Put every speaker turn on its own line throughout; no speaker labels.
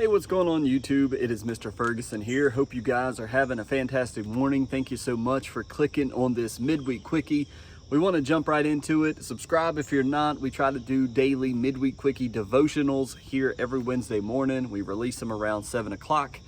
Hey, what's going on YouTube? It is Mr. Ferguson here. Hope you guys are having a fantastic morning. Thank you so much for clicking on this midweek quickie. We want to jump right into it. Subscribe if you're not. We try to do daily midweek quickie devotionals here every Wednesday morning. We release them around 7 o'clock.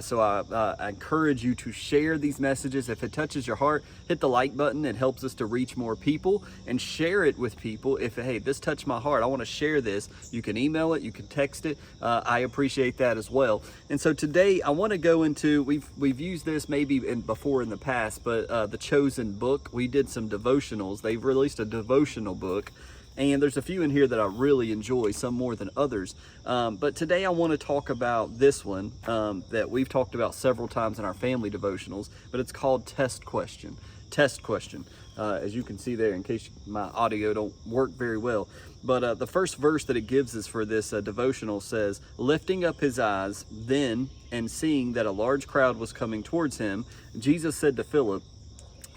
So I encourage you to share these messages. If it touches your heart, hit the like button. It helps us to reach more people, and share it with people. If, hey, this touched my heart, I want to share this. You can email it, you can text it. I appreciate that as well. And so today I want to go into, we've used this maybe before in the past, but the Chosen book. We did some devotionals. They've released a devotional book. And there's a few in here that I really enjoy, some more than others. But today I want to talk about this one that we've talked about several times in our family devotionals, but it's called Test Question. Test Question, as you can see there, in case my audio don't work very well. But the first verse that it gives us for this devotional says, "Lifting up his eyes then, and seeing that a large crowd was coming towards him, Jesus said to Philip,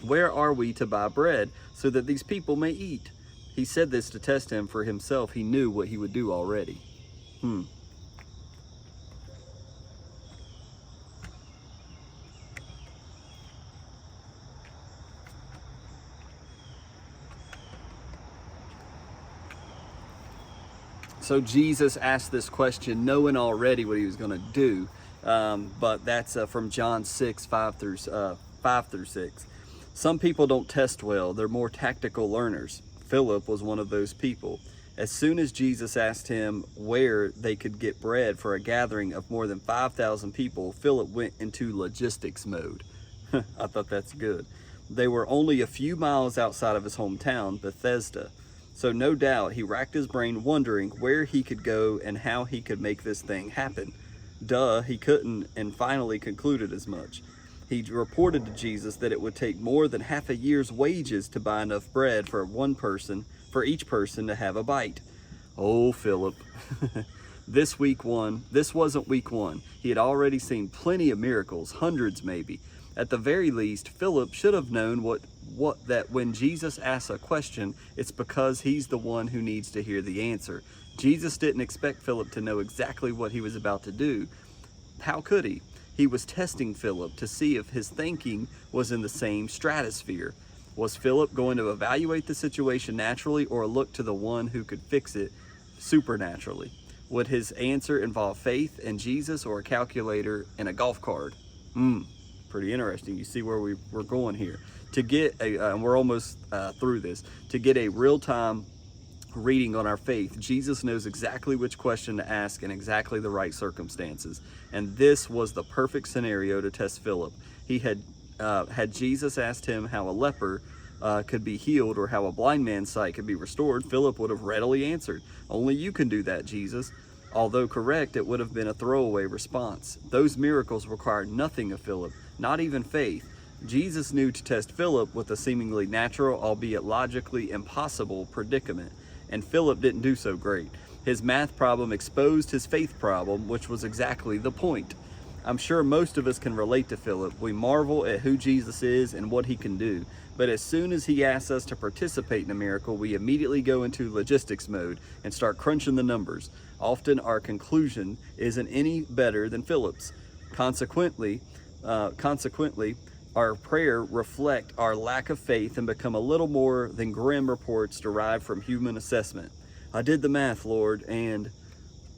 'Where are we to buy bread so that these people may eat?' He said this to test him, for himself he knew what he would do already." So Jesus asked this question knowing already what he was going to do, but that's from John 6, 5 through 6. Some people don't test well. They're more tactical learners. Philip was one of those people. As soon as Jesus asked him where they could get bread for a gathering of more than 5,000 people, Philip went into logistics mode. I thought that's good. They were only a few miles outside of his hometown, Bethesda. So no doubt he racked his brain wondering where he could go and how he could make this thing happen. Duh, he couldn't, and finally concluded as much. He reported to Jesus that it would take more than half a year's wages to buy enough bread for for each person to have a bite. Oh, Philip. This wasn't week one. He had already seen plenty of miracles, hundreds maybe. At the very least, Philip should have known that when Jesus asks a question, it's because he's the one who needs to hear the answer. Jesus didn't expect Philip to know exactly what he was about to do. How could he? He was testing Philip to see if his thinking was in the same stratosphere. Was Philip going to evaluate the situation naturally, or look to the one who could fix it supernaturally? Would his answer involve faith in Jesus or a calculator and a golf card? Pretty interesting. You see where we're going here. To get and we're almost through this, to get a real-time reading on our faith, Jesus knows exactly which question to ask in exactly the right circumstances. And this was the perfect scenario to test Philip. He had Jesus asked him how a leper could be healed, or how a blind man's sight could be restored, Philip would have readily answered, "Only you can do that, Jesus." Although correct, it would have been a throwaway response. Those miracles required nothing of Philip, not even faith. Jesus knew to test Philip with a seemingly natural, albeit logically impossible, predicament. And Philip didn't do so great. His math problem exposed his faith problem, which was exactly the point. I'm sure most of us can relate to Philip. We marvel at who Jesus is and what he can do. But as soon as he asks us to participate in a miracle, we immediately go into logistics mode and start crunching the numbers. Often our conclusion isn't any better than Philip's. Consequently, our prayer reflect our lack of faith and become a little more than grim reports derived from human assessment. I did the math, Lord, and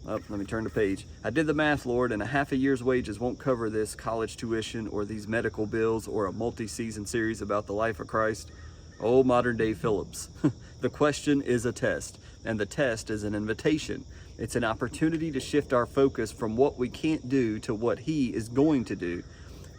let me turn the page. I did the math, Lord, and a half a year's wages won't cover this college tuition or these medical bills or a multi-season series about the life of Christ. Oh, modern day Phillips. The question is a test, and the test is an invitation. It's an opportunity to shift our focus from what we can't do to what he is going to do.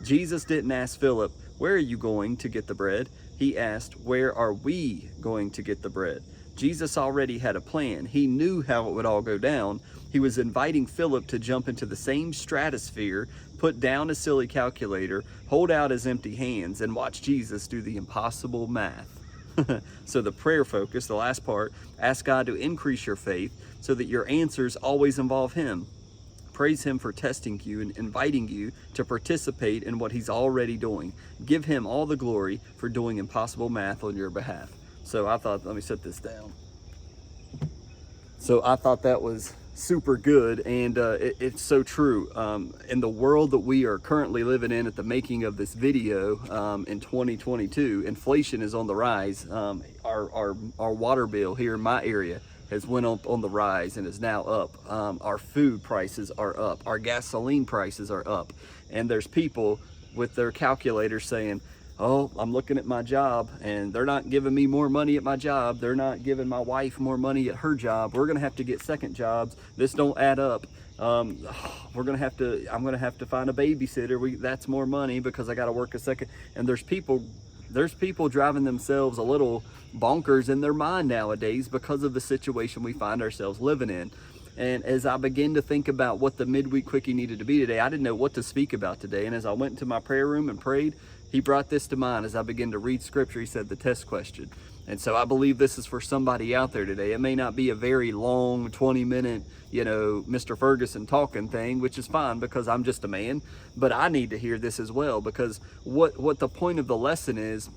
Jesus didn't ask Philip, "Where are you going to get the bread?" He asked, "Where are we going to get the bread?" Jesus already had a plan. He knew how it would all go down. He was inviting Philip to jump into the same stratosphere, put down his silly calculator, hold out his empty hands, and watch Jesus do the impossible math. So the prayer focus, the last part, ask God to increase your faith so that your answers always involve him. Praise him for testing you and inviting you to participate in what he's already doing. Give him all the glory for doing impossible math on your behalf. So I thought, let me set this down. So I thought that was super good, and it's so true. In the world that we are currently living in at the making of this video, in 2022, inflation is on the rise. Our water bill here in my area has went up on the rise and is now up. Our food prices are up. Our gasoline prices are up. And there's people with their calculators saying, oh, I'm looking at my job and they're not giving me more money at my job. They're not giving my wife more money at her job. We're gonna have to get second jobs. This don't add up. I'm gonna have to find a babysitter. That's more money because I gotta work a second. And there's people driving themselves a little bonkers in their mind nowadays because of the situation we find ourselves living in. And as I begin to think about what the midweek quickie needed to be today, I didn't know what to speak about today. And as I went into my prayer room and prayed, he brought this to mind as I began to read scripture. He said the test question. And so I believe this is for somebody out there today. It may not be a very long 20-minute, Mr. Ferguson talking thing, which is fine because I'm just a man, but I need to hear this as well, because what the point of the lesson is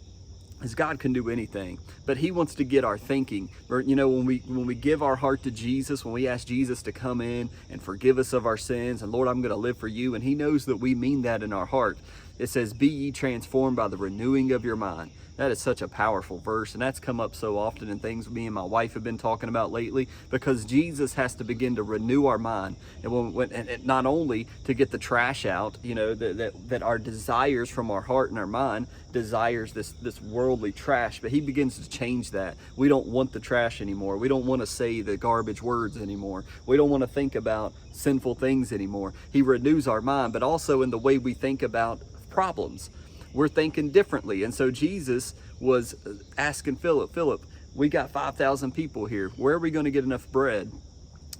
God can do anything, but he wants to get our thinking. Or, when we give our heart to Jesus, when we ask Jesus to come in and forgive us of our sins, and Lord, I'm going to live for you, and he knows that we mean that in our heart. It says, be ye transformed by the renewing of your mind. That is such a powerful verse, and that's come up so often in things me and my wife have been talking about lately, because Jesus has to begin to renew our mind, and not only to get the trash out, that our desires from our heart and our mind desires this worldly trash, but he begins to change that. We don't want the trash anymore. We don't want to say the garbage words anymore. We don't want to think about sinful things anymore. He renews our mind, but also in the way we think about problems. We're thinking differently. And so Jesus was asking Philip, we got 5,000 people here. Where are we going to get enough bread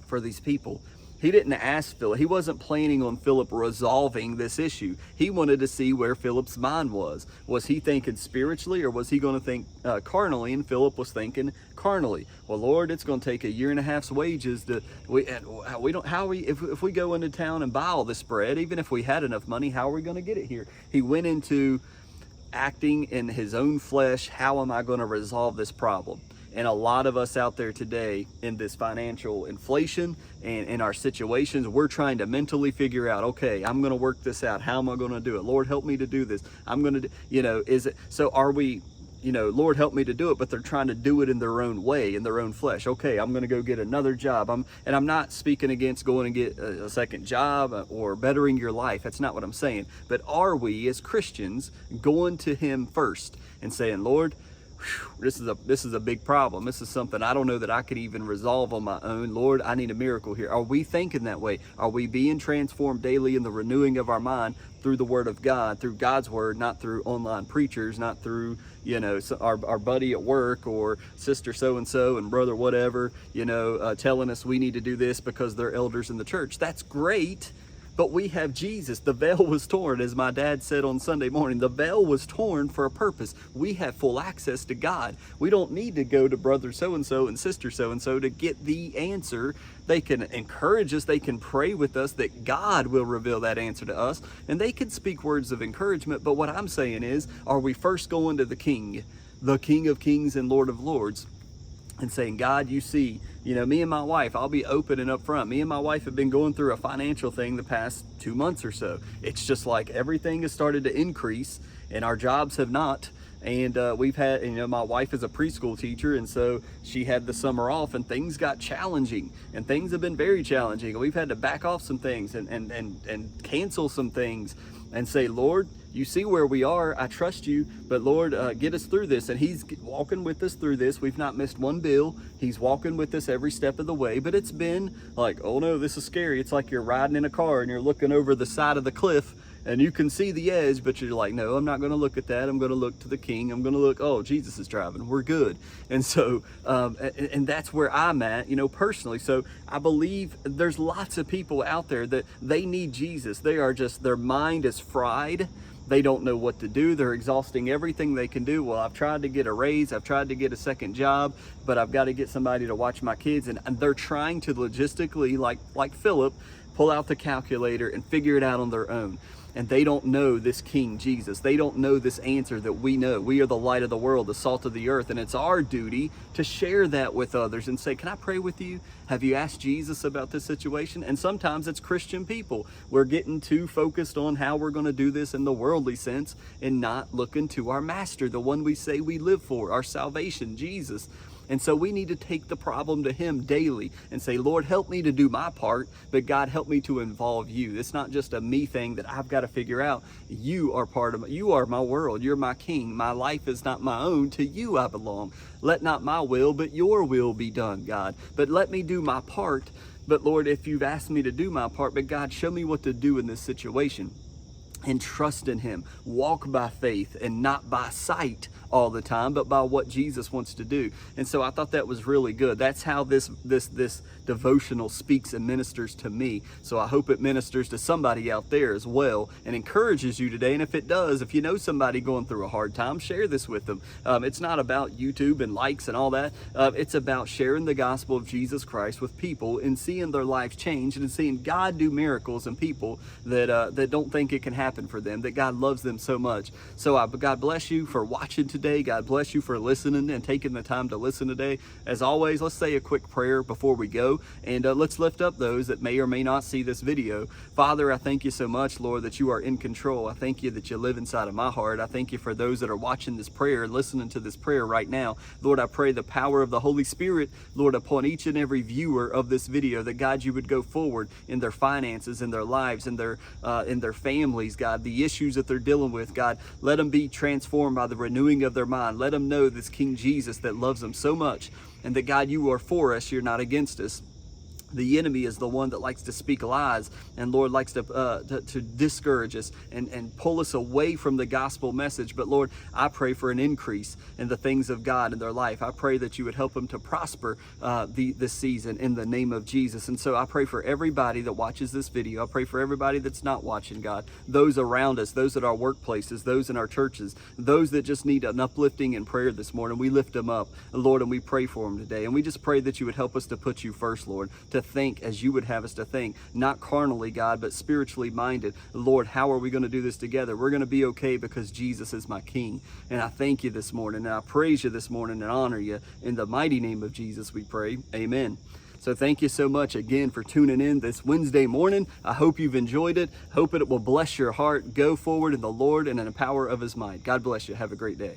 for these people? He didn't ask Philip. He wasn't planning on Philip resolving this issue. He wanted to see where Philip's mind was. Was he thinking spiritually, or was he going to think carnally? And Philip was thinking carnally. Well, Lord, it's going to take a year and a half's wages if we go into town and buy all this bread, even if we had enough money, how are we going to get it here? He went into acting in his own flesh. How am I going to resolve this problem? And a lot of us out there today in this financial inflation and in our situations, we're trying to mentally figure out, okay, I'm going to work this out. How am I going to do it? Lord, help me to do this. I'm going to, are we, Lord, help me to do it, but they're trying to do it in their own way, in their own flesh. Okay, I'm going to go get another job. I'm not speaking against going and get a second job or bettering your life. That's not what I'm saying. But are we as Christians going to him first and saying, Lord, this is a big problem. This is something I don't know that I could even resolve on my own. Lord, I need a miracle here. Are we thinking that way? Are we being transformed daily in the renewing of our mind through the Word of God, through God's Word, not through online preachers, not through, our buddy at work or sister so-and-so and brother whatever, telling us we need to do this because they're elders in the church? That's great. But we have Jesus. The veil was torn, as my dad said on Sunday morning. The veil was torn for a purpose. We have full access to God. We don't need to go to brother so-and-so and sister so-and-so to get the answer. They can encourage us. They can pray with us that God will reveal that answer to us. And they can speak words of encouragement. But what I'm saying is, are we first going to the King of Kings and Lord of Lords, and saying, God, you see, me and my wife, I'll be open and upfront. Me and my wife have been going through a financial thing the past 2 months or so. It's just like everything has started to increase and our jobs have not. And we've had, my wife is a preschool teacher, and so she had the summer off, and things got challenging, and things have been very challenging. And we've had to back off some things and cancel some things and say, Lord, you see where we are. I trust you, but Lord, get us through this. And he's walking with us through this. We've not missed one bill. He's walking with us every step of the way, but it's been like, oh no, this is scary. It's like you're riding in a car and you're looking over the side of the cliff and you can see the edge, but you're like, no, I'm not going to look at that. I'm going to look to the King. I'm going to look, oh, Jesus is driving. We're good. And so, and that's where I'm at, personally. So I believe there's lots of people out there that they need Jesus. They are just, their mind is fried. They don't know what to do. They're exhausting everything they can do. Well, I've tried to get a raise. I've tried to get a second job, but I've got to get somebody to watch my kids. And they're trying to logistically, like Philip, pull out the calculator and figure it out on their own. and they don't know this King Jesus. They don't know this answer that we know. We are the light of the world, the salt of the earth, and it's our duty to share that with others and say, can I pray with you? Have you asked Jesus about this situation? And sometimes it's Christian people. We're getting too focused on how we're going to do this in the worldly sense and not looking to our master, the one we say we live for, our salvation, Jesus. And so we need to take the problem to him daily and say, Lord, help me to do my part, but God, help me to involve you. It's not just a me thing that I've got to figure out. You are part of you are my world. You're my king. My life is not my own. To you I belong. Let not my will, but your will be done, God. But let me do my part. But Lord, if you've asked me to do my part, but God, show me what to do in this situation. And trust in him. Walk by faith and not by sight all the time, but by what Jesus wants to do. And so I thought that was really good. That's how this devotional speaks and ministers to me. So I hope it ministers to somebody out there as well and encourages you today. And if it does, if you know somebody going through a hard time, share this with them. It's not about YouTube and likes and all that. It's about sharing the gospel of Jesus Christ with people and seeing their lives change and seeing God do miracles in people that don't think it can happen for them, that God loves them so much. So God bless you for watching today. God bless you for listening and taking the time to listen today. As always, let's say a quick prayer before we go, and let's lift up those that may or may not see this video. Father, I thank you so much, Lord, that you are in control. I thank you that you live inside of my heart. I thank you for those that are watching this prayer and listening to this prayer right now. Lord, I pray the power of the Holy Spirit, Lord, upon each and every viewer of this video, that God, you would go forward in their finances, in their lives, in their families, God, the issues that they're dealing with, God, let them be transformed by the renewing of their mind. Let them know this King Jesus that loves them so much, and that God, you are for us, you're not against us. The enemy is the one that likes to speak lies, and Lord likes to discourage us and pull us away from the gospel message. But Lord, I pray for an increase in the things of God in their life. I pray that you would help them to prosper this season in the name of Jesus. And so I pray for everybody that watches this video. I pray for everybody that's not watching, God, those around us, those at our workplaces, those in our churches, those that just need an uplifting in prayer this morning. We lift them up, Lord, and we pray for them today. And we just pray that you would help us to put you first, Lord, to think as you would have us to think, not carnally, God, but spiritually minded. Lord, how are we going to do this together? We're going to be okay because Jesus is my King. And I thank you this morning, and I praise you this morning and honor you. In the mighty name of Jesus we pray. Amen. So thank you so much again for tuning in this Wednesday morning. I hope you've enjoyed it. Hope it will bless your heart. Go forward in the Lord and in the power of his might. God bless you. Have a great day.